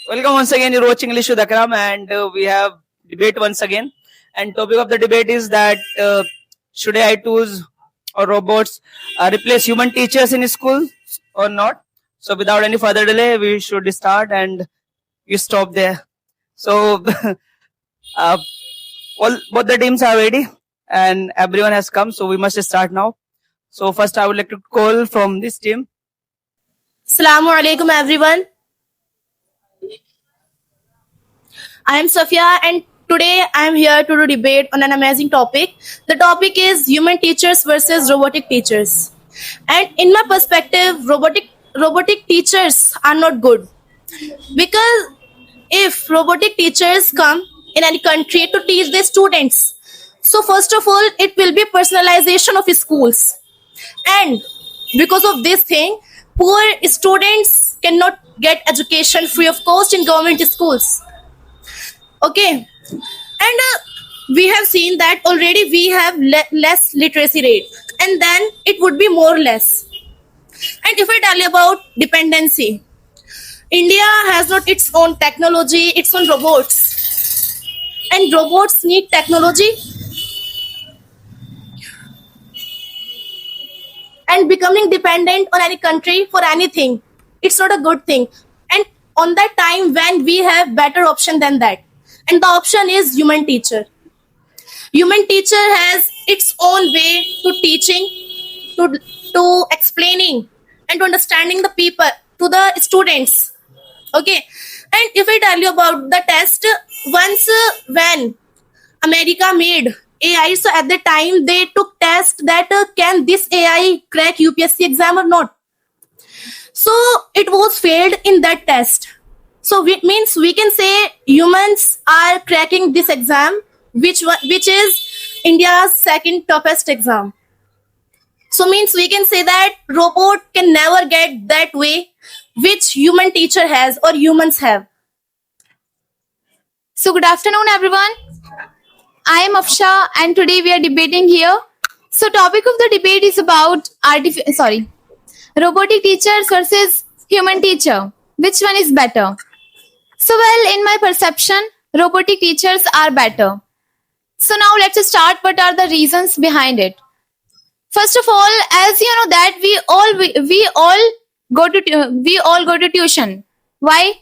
Welcome once again. You're watching English with Akram, and we have debate once again. And topic of the debate is that should AI tools or robots replace human teachers in schools or not? So, without any further delay, we should start, and you stop there. So, both the teams are ready, and everyone has come. So, we must start now. So, first, I would like to call from this team. Assalamu alaikum everyone. I am Safia and today I am here to debate on an amazing topic. The topic is human teachers versus robotic teachers. And in my perspective, robotic teachers are not good. Because if robotic teachers come in any country to teach their students, so first of all, it will be personalization of schools. And because of this thing, poor students cannot get education free of cost in government schools. Okay, and we have seen that already we have less literacy rate, and then it would be more or less. And if I tell you about dependency, India has not its own technology, its own robots, and robots need technology. And becoming dependent on any country for anything, it's not a good thing. And on that time when we have better option than that, and the option is human teacher. Human teacher has its own way to teaching, to explaining, and to understanding the people, to the students. Okay, and if I tell you about the test, once when America made AI, so at the time they took test that can this AI crack UPSC exam or not. So it was failed in that test. So it means we can say humans are cracking this exam, which is India's second toughest exam. So means we can say that robot can never get that way which human teacher has or humans have. So good afternoon everyone. I am Afsha and today we are debating here. So topic of the debate is about robotic teachers versus human teacher. Which one is better? So well, in my perception, robotic teachers are better. So now let's start. What are the reasons behind it? First of all, as you know that we all go to tuition. Why?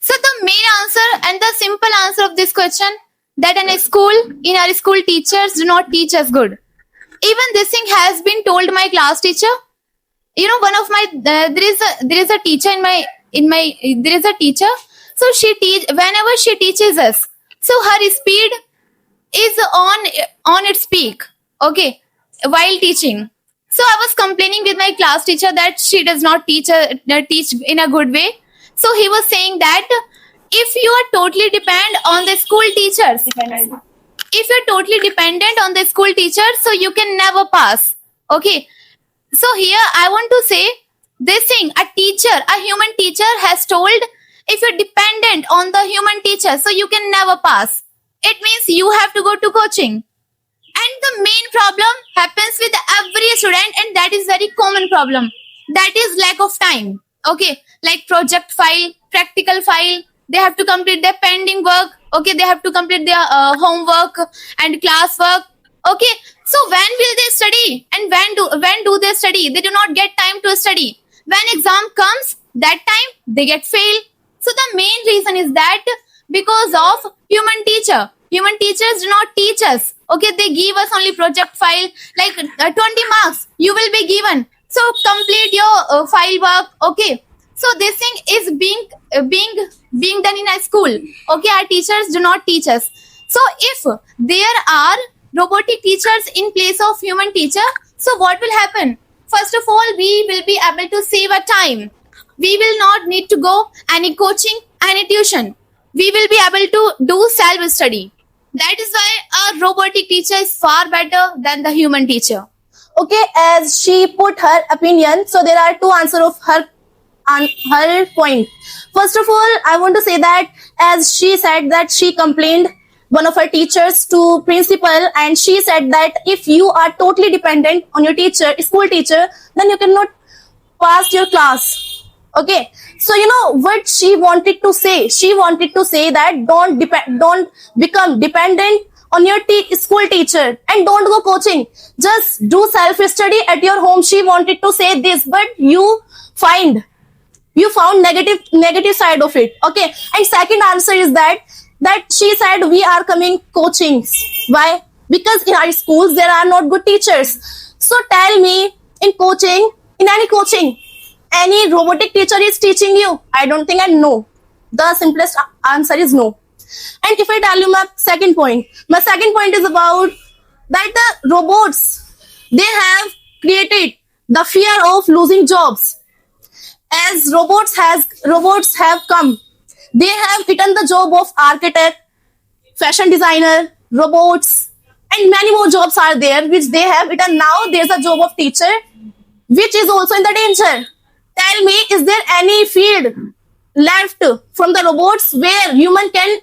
So the main answer and the simple answer of this question that in our school teachers do not teach us good. Even this thing has been told my class teacher. You know, one of my there is a teacher there is a teacher. So whenever she teaches us. So her speed is on its peak. Okay, while teaching. So I was complaining with my class teacher that she does not teach in a good way. So he was saying that if you are totally dependent on the school teachers, if you're totally dependent on the school teachers, so you can never pass. Okay. So here I want to say this thing, a human teacher has told if you're dependent on the human teacher, so you can never pass. It means you have to go to coaching. And the main problem happens with every student, and that is very common problem. That is lack of time. Okay, like project file, practical file, they have to complete their pending work. Okay, they have to complete their homework and class work. Okay, so when will they study? And when do they study? They do not get time to study. When exam comes, that time they get fail. So the main reason is that because of human teacher. Human teachers do not teach us. Okay, they give us only project file, like 20 marks you will be given. So complete your file work. Okay, so this thing is being done in a school. Okay, our teachers do not teach us. So if there are robotic teachers in place of human teacher, so what will happen? First of all, we will be able to save our time. We will not need to go any coaching, any tuition. We will be able to do self-study. That is why a robotic teacher is far better than the human teacher. Okay, as she put her opinion, so there are two answers of her point. First of all, I want to say that as she said that she complained one of her teachers to principal, and she said that if you are totally dependent on your teacher, school teacher, then you cannot pass your class. Okay, So you know what she wanted to say? She wanted to say that don't become dependent on your school teacher and don't go coaching. Just do self study at your home. She wanted to say this, but you found negative side of it. Okay, and second answer is that she said we are coming coachings. Why? Because in our schools there are not good teachers. So tell me, in any coaching, any robotic teacher is teaching you? I don't think I know. The simplest answer is no. And if I tell you my second point is about that the robots, they have created the fear of losing jobs. As robots have come, they have eaten the job of architect, fashion designer, robots, and many more jobs are there which they have eaten. Now there's a job of teacher which is also in the danger. Tell me, is there any field left from the robots where human can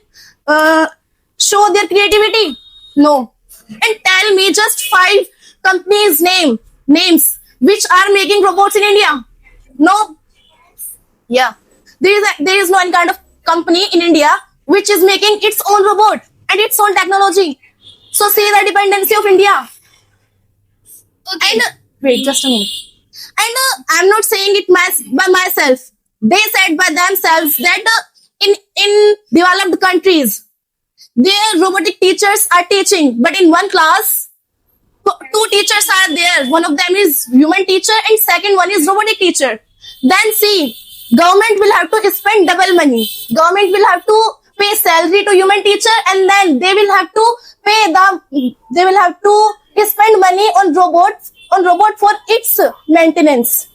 show their creativity? No. And tell me just 5 companies names which are making robots in India. No. Yeah. There is no any kind of company in India which is making its own robot and its own technology. So see the dependency of India. Okay. And wait, just a minute. And I'm not saying it by myself. They said by themselves that in developed countries, their robotic teachers are teaching, but in one class, 2 teachers are there. One of them is human teacher and second one is robotic teacher. Then see, government will have to spend double money. Government will have to pay salary to human teacher and then they will have to spend money on robot for its maintenance.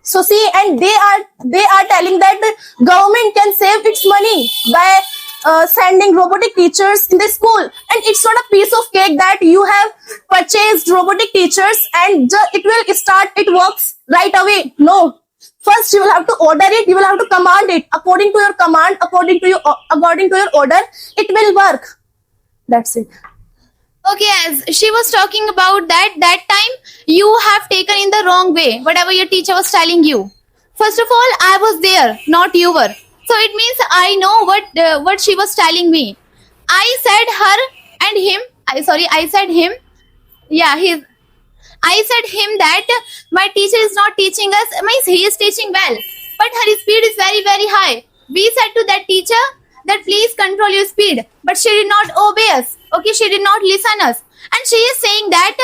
So see, and they are telling that the government can save its money by sending robotic teachers in the school, and it's not a piece of cake that you have purchased robotic teachers and it works right away. No, first you will have to order it, you will have to command it. According to your command, according to your order, it will work. That's it. Okay, as she was talking about that time you have taken in the wrong way whatever your teacher was telling you. First of all, I was there, not you were. So it means I know what she was telling me. I said her and him. I said him. Yeah, I said him that my teacher is not teaching us. Means he is teaching well, but her speed is very very high. We said to that teacher that please control your speed, but she did not obey us. Okay, she did not listen us, and she is saying that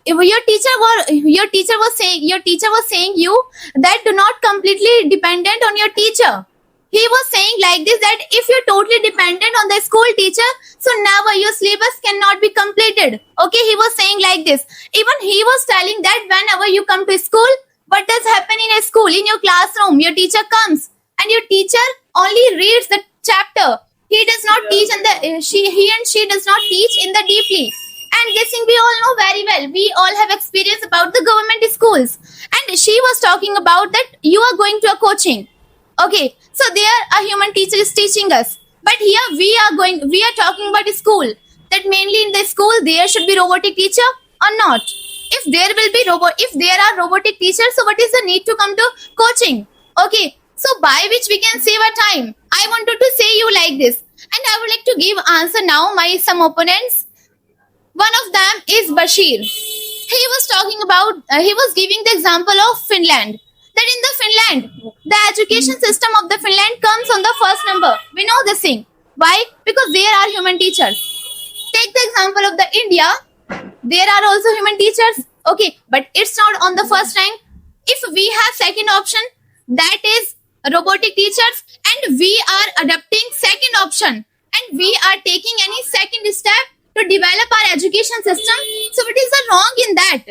your teacher was saying you that do not completely dependent on your teacher. He was saying like this, that if you're totally dependent on the school teacher, so never your syllabus cannot be completed. Okay, he was saying like this. Even he was telling that whenever you come to school, what does happen in a school? In your classroom, your teacher comes and your teacher only reads the chapter. He does not teach he and she does not teach in the deeply. And this thing we all know very well. We all have experience about the government schools. And she was talking about that you are going to a coaching. Okay, so there a human teacher is teaching us. But here we are talking about school. That mainly in the school there should be robotic teacher or not. If there are robotic teachers, so what is the need to come to coaching? Okay, so by which we can save our time. I wanted to say you like this. And I would like to give answer now my some opponents. One of them is Bashir. He was giving the example of Finland. That in the Finland, the education system of the Finland comes on the first number. We know this thing. Why? Because there are human teachers. Take the example of the India. There are also human teachers. Okay, but it's not on the first rank. If we have second option, that is robotic teachers, and we are adopting second option, and we are taking any second step to develop our education system. So what is the wrong in that?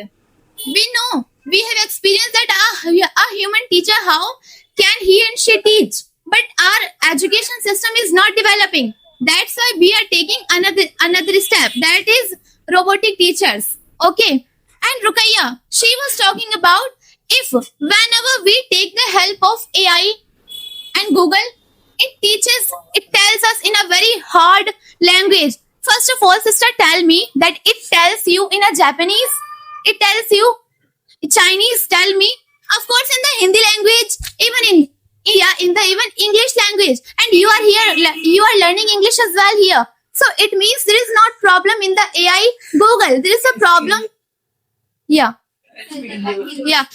We know, we have experienced that a human teacher, how can he and she teach? But our education system is not developing. That's why we are taking another step. That is robotic teachers. Okay. And Rukaiya, she was talking about if whenever we take the help of AI and Google, it tells us in a very hard language. First of all, sister, tell me that it tells you in a Japanese, it tells you Chinese, tell me. Of course, in the Hindi language, even in Yeah, in the even English language, and you are here, you are learning English as well here. So it means there is not problem in the AI Google. There is a problem. Yeah, yeah.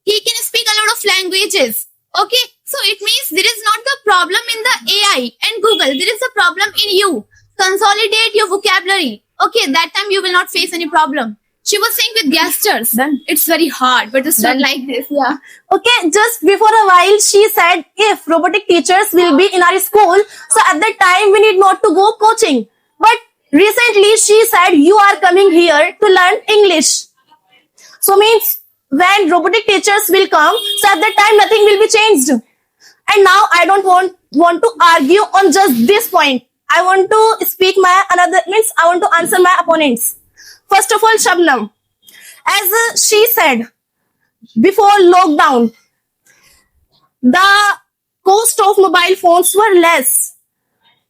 He can speak a lot of languages. Okay, so it means there is not the problem in the AI and Google. There is a problem in you. Consolidate your vocabulary. Okay, that time you will not face any problem. She was saying with gestures. Done. It's very hard, but it's not Done. like this. Yeah. Okay, just before a while, she said if robotic teachers will be in our school, so at that time we need not to go coaching. But recently she said you are coming here to learn English. So means when robotic teachers will come, so at that time nothing will be changed. And now I don't want to argue on just this point. I want to speak my another means I want to answer my opponents. First of all, Shabnam, as she said before lockdown, the cost of mobile phones were less.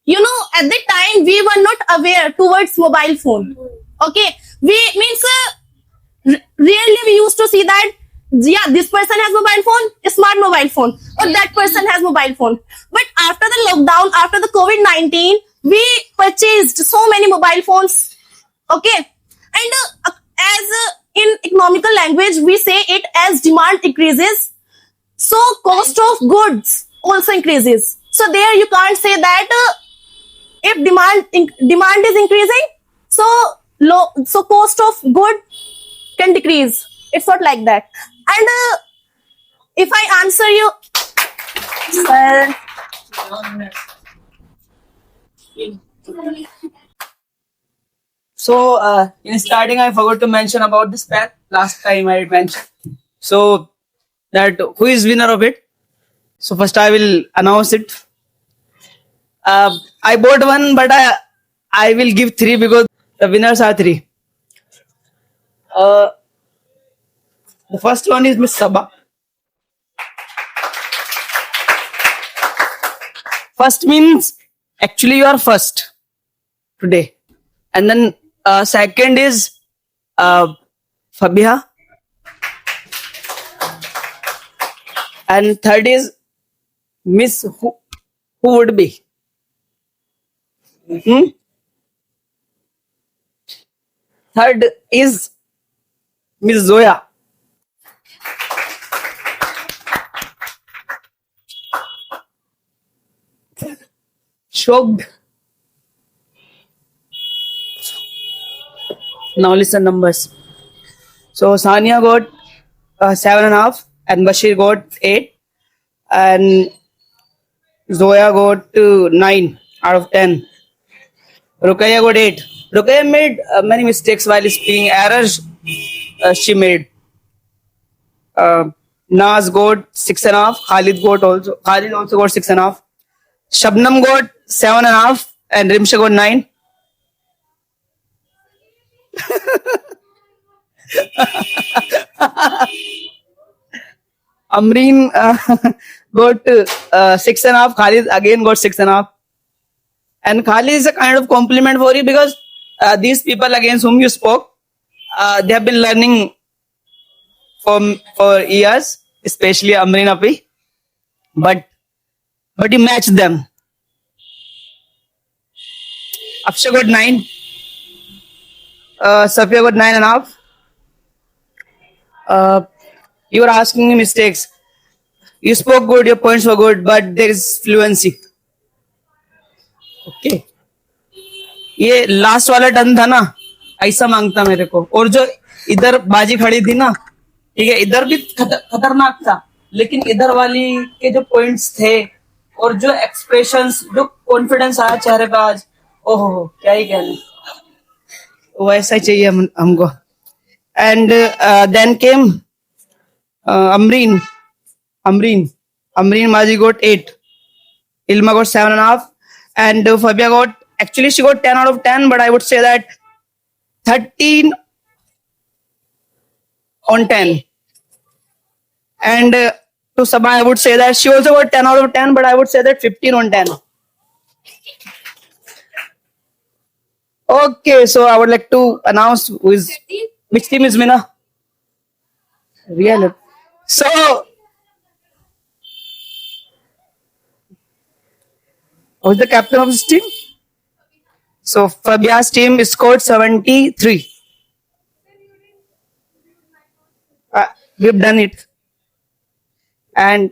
You know, at that time we were not aware towards mobile phone. Okay, we means really we used to see that yeah, this person has mobile phone, a smart mobile phone, or that person has mobile phone. But after the lockdown, after the COVID-19, we purchased so many mobile phones. Okay, and as in economical language we say it as demand increases, so cost of goods also increases. So there you can't say that if demand is increasing, so cost of good can decrease. It's not like that. And if I answer you, So, in starting, I forgot to mention about this pen. Last time I mentioned. So, that who is winner of it? So, first I will announce it. I bought one, but I will give three because the winners are three. The first one is Miss Sabha. First means actually you are first today, and then second is Fabiha, and third is Miss who would be. Third is Miss Zoya. Shocked. Now listen numbers. So Sania got 7.5, and Bashir got 8, and Zoya got 9 out of 10. Rukaya got 8. Rukaya made many mistakes while speaking. Errors she made. Naz got 6.5. Khalid also got 6.5. Shabnam got 7.5, and Rimsha got 9. Amreen got 6.5. Khalid again got 6.5. And Khalid is a kind of compliment for you because these people against whom you spoke, they have been learning for years, especially Amreen Api. But you matched them. Afsha got 9. Safia got 9.5. You were asking me mistakes. You spoke good, your points were good, but there is fluency. Okay. ये last वाला turn था ना, ऐसा मांगता मेरे को. और जो इधर बाजी खड़ी थी ना, ठीक है, इधर भी खतरनाक था, लेकिन इधर वाली के जो पॉइंट्स थे और जो एक्सप्रेशंस, जो कॉन्फिडेंस आया चेहरे पे आज, ओहो क्या ही कहने, वैसा ही चाहिए हमको. And then came Amreen Maji got 8. Ilma got 7.5, and Fabia got, actually she got 10 out of 10, but I would say that 13 on 10. And to Sabha I would say that she also got 10 out of 10, but I would say that 15 on 10. Okay, so I would like to announce which team is winner. Real. So Who's the captain of this team? So Fabia's team scored 73. We've done it. And